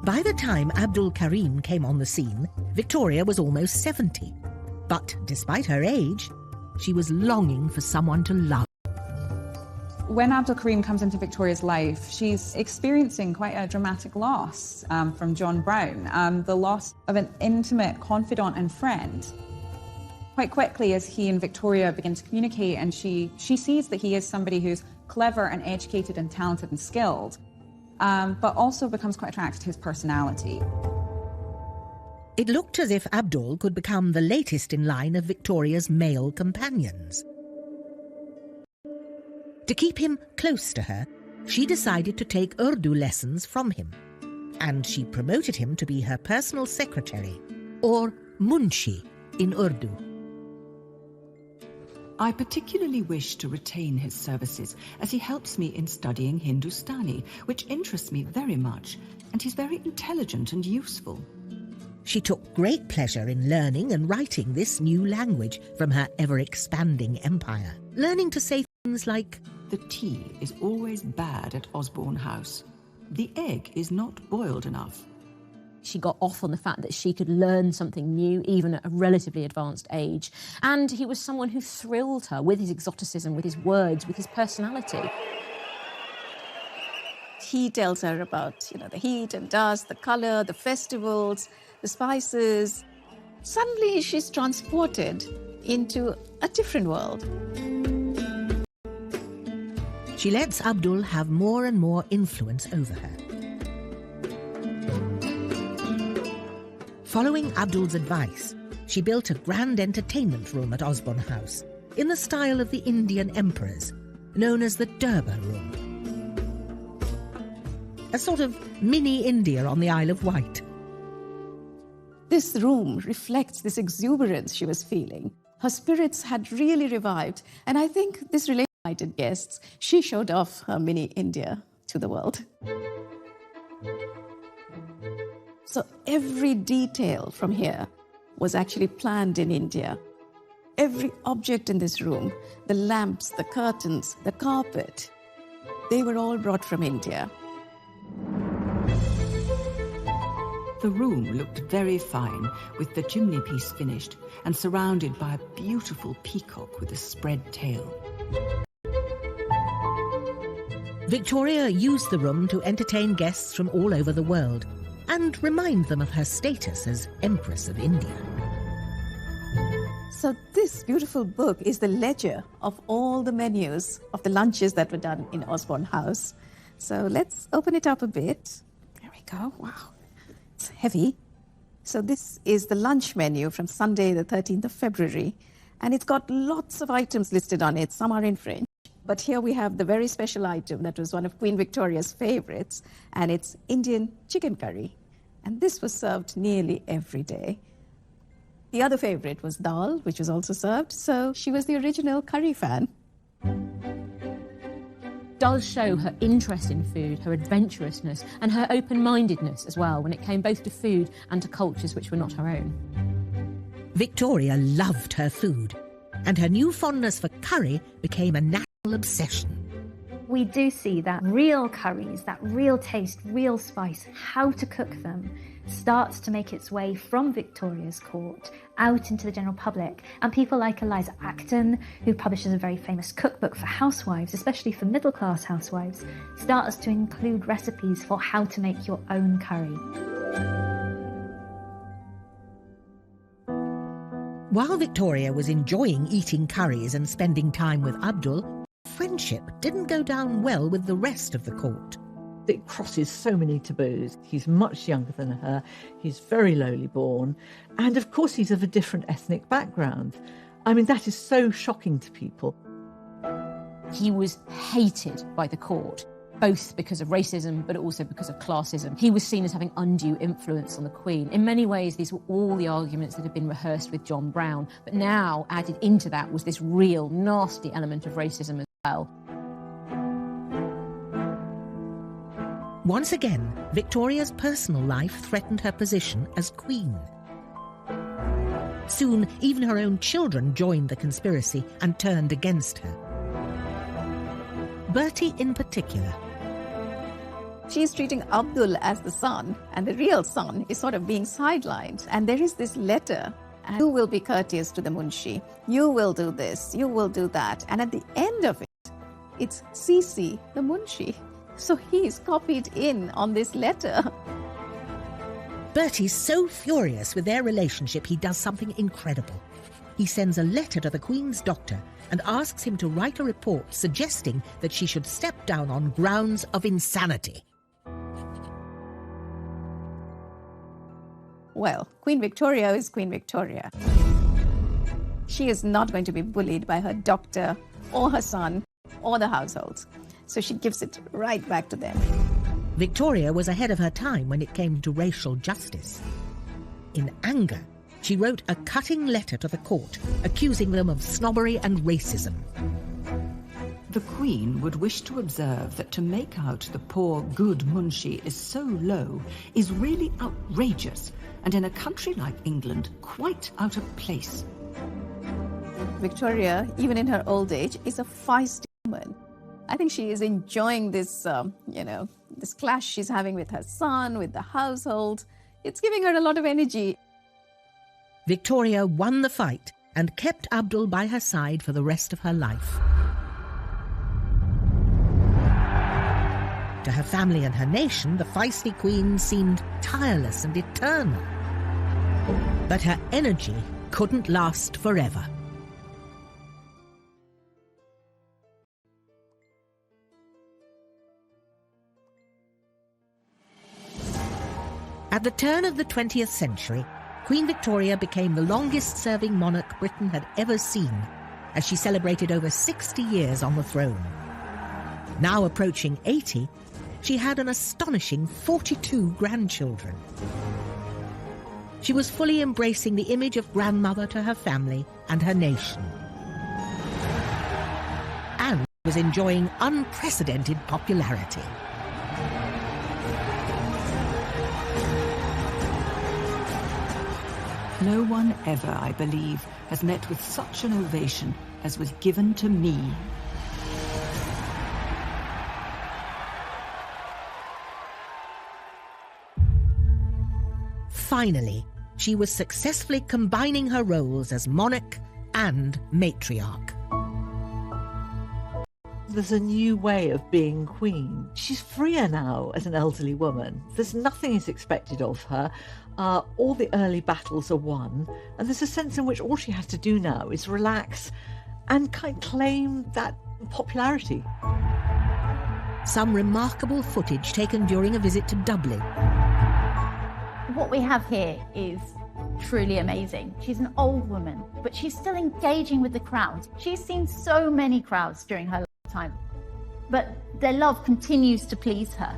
Speaker 1: By the time Abdul Karim came on the scene, Victoria was almost 70. But despite her age, she was longing for someone to love.
Speaker 12: When Abdul Karim comes into Victoria's life, she's experiencing quite a dramatic loss from John Brown, the loss of an intimate confidant and friend. Quite quickly, as he and Victoria begin to communicate, and she sees that he is somebody who's clever and educated and talented and skilled, but also becomes quite attracted to his personality.
Speaker 1: It looked as if Abdul could become the latest in line of Victoria's male companions. To keep him close to her, she decided to take Urdu lessons from him, and she promoted him to be her personal secretary, or munshi in Urdu.
Speaker 10: I particularly wish to retain his services, as he helps me in studying Hindustani, which interests me very much, and he's very intelligent and useful.
Speaker 1: She took great pleasure in learning and writing this new language from her ever-expanding empire, learning to say things like,
Speaker 10: "The tea is always bad at Osborne House. The egg is not boiled enough."
Speaker 5: She got off on the fact that she could learn something new, even at a relatively advanced age. And he was someone who thrilled her with his exoticism, with his words, with his personality.
Speaker 15: He tells her about, the heat and dust, the color, the festivals, the spices. Suddenly she's transported into a different world.
Speaker 1: She lets Abdul have more and more influence over her. Following Abdul's advice, she built a grand entertainment room at Osborne House, in the style of the Indian emperors, known as the Durbar Room. A sort of mini India on the Isle of Wight.
Speaker 15: This room reflects this exuberance she was feeling. Her spirits had really revived, and I think this really invited guests. She showed off her mini India to the world. So every detail from here was actually planned in India. Every object in this room, the lamps, the curtains, the carpet, they were all brought from India.
Speaker 10: The room looked very fine, with the chimney piece finished and surrounded by a beautiful peacock with a spread tail.
Speaker 1: Victoria used the room to entertain guests from all over the world and remind them of her status as Empress of India.
Speaker 15: So this beautiful book is the ledger of all the menus of the lunches that were done in Osborne House. So let's open it up a bit. There we go. Wow. It's heavy. So this is the lunch menu from Sunday, the 13th of February. And it's got lots of items listed on it. Some are in French. But here we have the very special item that was one of Queen Victoria's favorites. And it's Indian chicken curry. And this was served nearly every day. The other favorite was dal, which was also served. So she was the original curry fan.
Speaker 5: Does show her interest in food, her adventurousness, and her open-mindedness as well when it came both to food and to cultures which were not her own.
Speaker 1: Victoria loved her food, and her new fondness for curry became a national obsession.
Speaker 6: We do see that real curries, that real taste, real spice, how to cook them, starts to make its way from Victoria's court out into the general public. And people like Eliza Acton, who publishes a very famous cookbook for housewives, especially for middle-class housewives, starts to include recipes for how to make your own curry.
Speaker 1: While Victoria was enjoying eating curries and spending time with Abdul, friendship didn't go down well with the rest of the court.
Speaker 2: It crosses so many taboos. He's much younger than her, he's very lowly born, and of course he's of a different ethnic background. I mean, that is so shocking to people.
Speaker 5: He was hated by the court, both because of racism, but also because of classism. He was seen as having undue influence on the Queen. In many ways, these were all the arguments that had been rehearsed with John Brown, but now added into that was this real nasty element of racism as well.
Speaker 1: Once again, Victoria's personal life threatened her position as Queen. Soon, even her own children joined the conspiracy and turned against her. Bertie in particular.
Speaker 15: She's treating Abdul as the son, and the real son is sort of being sidelined. And there is this letter, and you will be courteous to the Munshi, you will do this, you will do that. And at the end of it, it's Sisi, the Munshi. So he's copied in on this letter.
Speaker 1: Bertie's so furious with their relationship, he does something incredible. He sends a letter to the Queen's doctor and asks him to write a report suggesting that she should step down on grounds of insanity.
Speaker 15: Well, Queen Victoria is Queen Victoria. She is not going to be bullied by her doctor or her son or the household. So she gives it right back to them.
Speaker 1: Victoria was ahead of her time when it came to racial justice. In anger, she wrote a cutting letter to the court, accusing them of snobbery and racism.
Speaker 10: The Queen would wish to observe that to make out the poor, good Munshi is so low is really outrageous, and in a country like England, quite out of place.
Speaker 15: Victoria, even in her old age, is a feisty woman. I think she is enjoying this, this clash she's having with her son, with the household. It's giving her a lot of energy.
Speaker 1: Victoria won the fight and kept Abdul by her side for the rest of her life. To her family and her nation, the feisty Queen seemed tireless and eternal. But her energy couldn't last forever. At the turn of the 20th century, Queen Victoria became the longest-serving monarch Britain had ever seen, as she celebrated over 60 years on the throne. Now approaching 80, she had an astonishing 42 grandchildren. She was fully embracing the image of grandmother to her family and her nation. And was enjoying unprecedented popularity.
Speaker 10: No one ever, I believe, has met with such an ovation as was given to me.
Speaker 1: Finally, she was successfully combining her roles as monarch and matriarch.
Speaker 2: There's a new way of being queen. She's freer now as an elderly woman. There's nothing is expected of her. All the early battles are won, and there's a sense in which all she has to do now is relax and claim that popularity.
Speaker 1: Some remarkable footage taken during a visit to Dublin.
Speaker 8: What we have here is truly amazing. She's an old woman, but she's still engaging with the crowds. She's seen so many crowds during her lifetime, but their love continues to please her.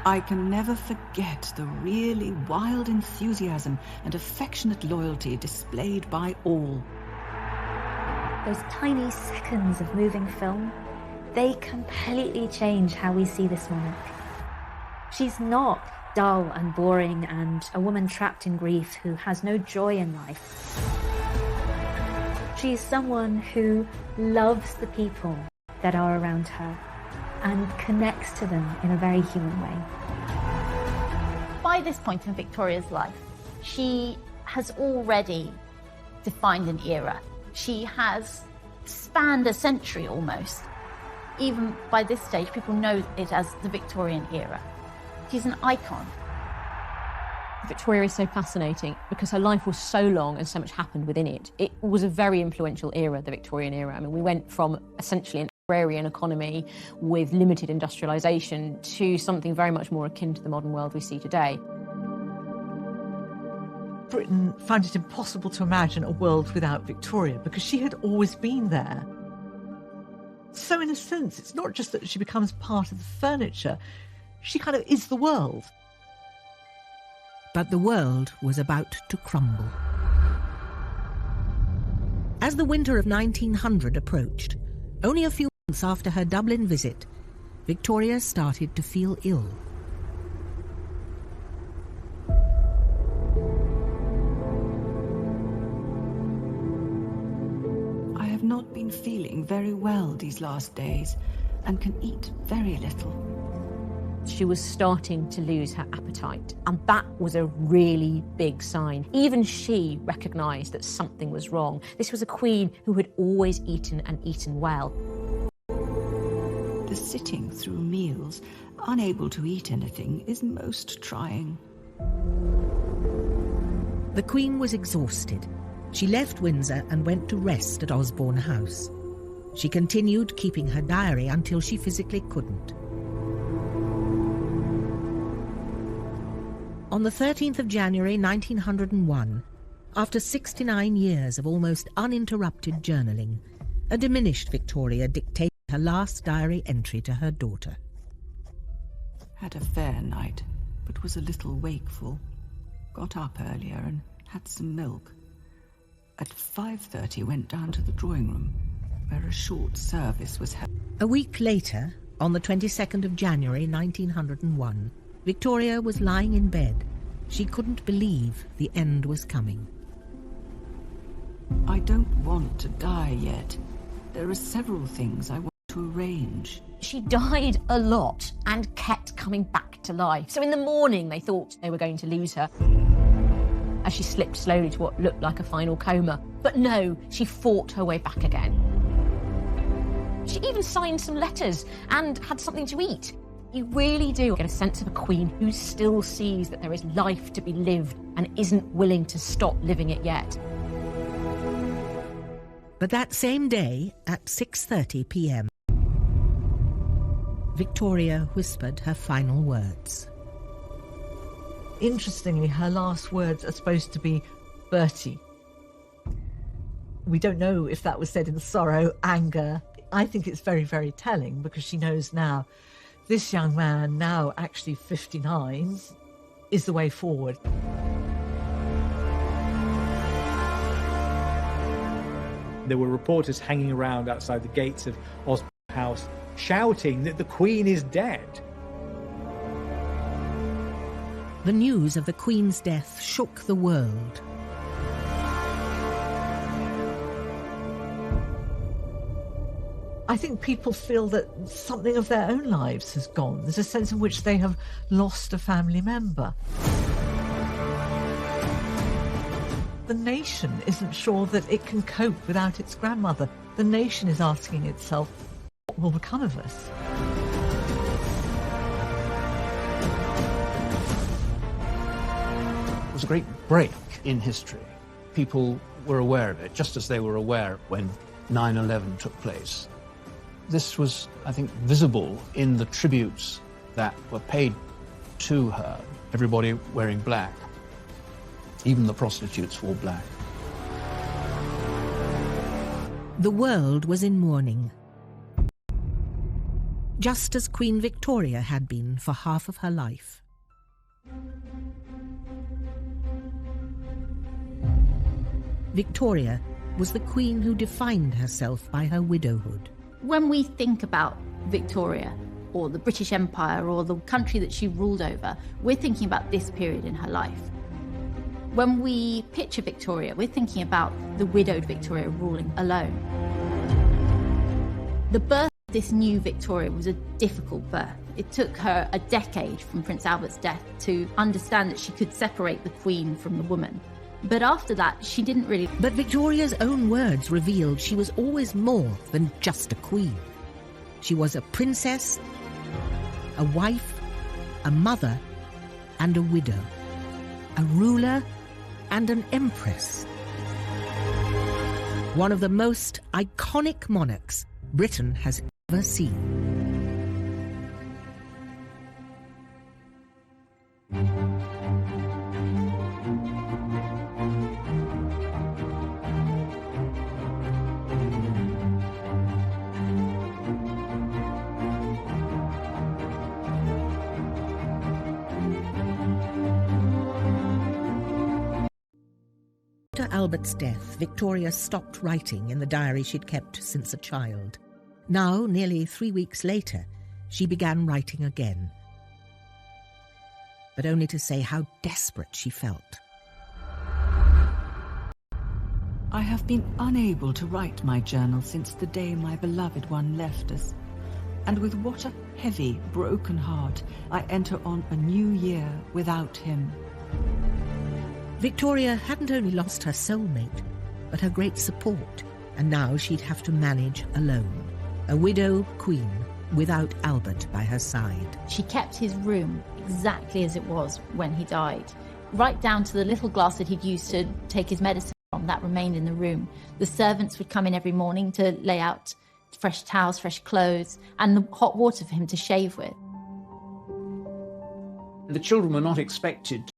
Speaker 10: I can never forget the really wild enthusiasm and affectionate loyalty displayed by all.
Speaker 6: Those tiny seconds of moving film, they completely change how we see this monarch. She's not dull and boring and a woman trapped in grief who has no joy in life. She's someone who loves the people that are around her and connects to them in a very human way.
Speaker 8: By this point in Victoria's life, she has already defined an era. She has spanned a century almost. Even by this stage, people know it as the Victorian era. She's an icon.
Speaker 5: Victoria is so fascinating because her life was so long and so much happened within it. It was a very influential era, the Victorian era. I mean, we went from essentially an agrarian economy with limited industrialisation to something very much more akin to the modern world we see today.
Speaker 2: Britain found it impossible to imagine a world without Victoria because she had always been there. So in a sense, it's not just that she becomes part of the furniture, she kind of is the world.
Speaker 1: But the world was about to crumble. As the winter of 1900 approached, only a few months after her Dublin visit, Victoria started to feel ill.
Speaker 10: I have not been feeling very well these last days and can eat very little.
Speaker 5: She was starting to lose her appetite, and that was a really big sign. Even she recognised that something was wrong. This was a queen who had always eaten and eaten well.
Speaker 10: The sitting through meals, unable to eat anything, is most trying.
Speaker 1: The Queen was exhausted. She left Windsor and went to rest at Osborne House. She continued keeping her diary until she physically couldn't. On the 13th of January 1901, after 69 years of almost uninterrupted journaling, a diminished Victoria dictated her last diary entry to her daughter.
Speaker 10: Had a fair night, but was a little wakeful. Got up earlier and had some milk. At 5:30 went down to the drawing room, where a short service was held.
Speaker 1: A week later, on the 22nd of January 1901, Victoria was lying in bed. She couldn't believe the end was coming.
Speaker 10: I don't want to die yet. There are several things I want to arrange.
Speaker 5: She died a lot and kept coming back to life. So in the morning they thought they were going to lose her as she slipped slowly to what looked like a final coma. But no, she fought her way back again. She even signed some letters and had something to eat. You really do get a sense of a queen who still sees that there is life to be lived and isn't willing to stop living it yet.
Speaker 1: But that same day, at 6:30 p.m, Victoria whispered her final words.
Speaker 2: Interestingly, her last words are supposed to be Bertie. We don't know if that was said in sorrow, anger. I think it's very, very telling because she knows now this young man, now actually 59, is the way forward.
Speaker 9: There were reporters hanging around outside the gates of Osborne House shouting that the Queen is dead.
Speaker 1: The news of the Queen's death shook the world.
Speaker 2: I think people feel that something of their own lives has gone. There's a sense in which they have lost a family member. The nation isn't sure that it can cope without its grandmother. The nation is asking itself, what will become of us?
Speaker 11: It was a great break in history. People were aware of it, just as they were aware when 9/11 took place. This was, I think, visible in the tributes that were paid to her. Everybody wearing black. Even the prostitutes wore black.
Speaker 1: The world was in mourning, just as Queen Victoria had been for half of her life. Victoria was the queen who defined herself by her widowhood.
Speaker 8: When we think about Victoria, or the British Empire, or the country that she ruled over, we're thinking about this period in her life. When we picture Victoria, we're thinking about the widowed Victoria ruling alone. The birth of this new Victoria was a difficult birth. It took her a decade from Prince Albert's death to understand that she could separate the Queen from the woman. But after that, she didn't really...
Speaker 1: But Victoria's own words revealed she was always more than just a queen. She was a princess, a wife, a mother, and a widow. A ruler and an empress. One of the most iconic monarchs Britain has ever seen. After Albert's death, Victoria stopped writing in the diary she'd kept since a child. Now, nearly 3 weeks later, she began writing again, but only to say how desperate she felt.
Speaker 10: I have been unable to write my journal since the day my beloved one left us, and with what a heavy, broken heart I enter on a new year without him.
Speaker 1: Victoria hadn't only lost her soulmate, but her great support, and now she'd have to manage alone. A widow queen without Albert by her side.
Speaker 8: She kept his room exactly as it was when he died. Right down to the little glass that he'd used to take his medicine from, that remained in the room. The servants would come in every morning to lay out fresh towels, fresh clothes, and the hot water for him to shave with.
Speaker 11: The children were not expected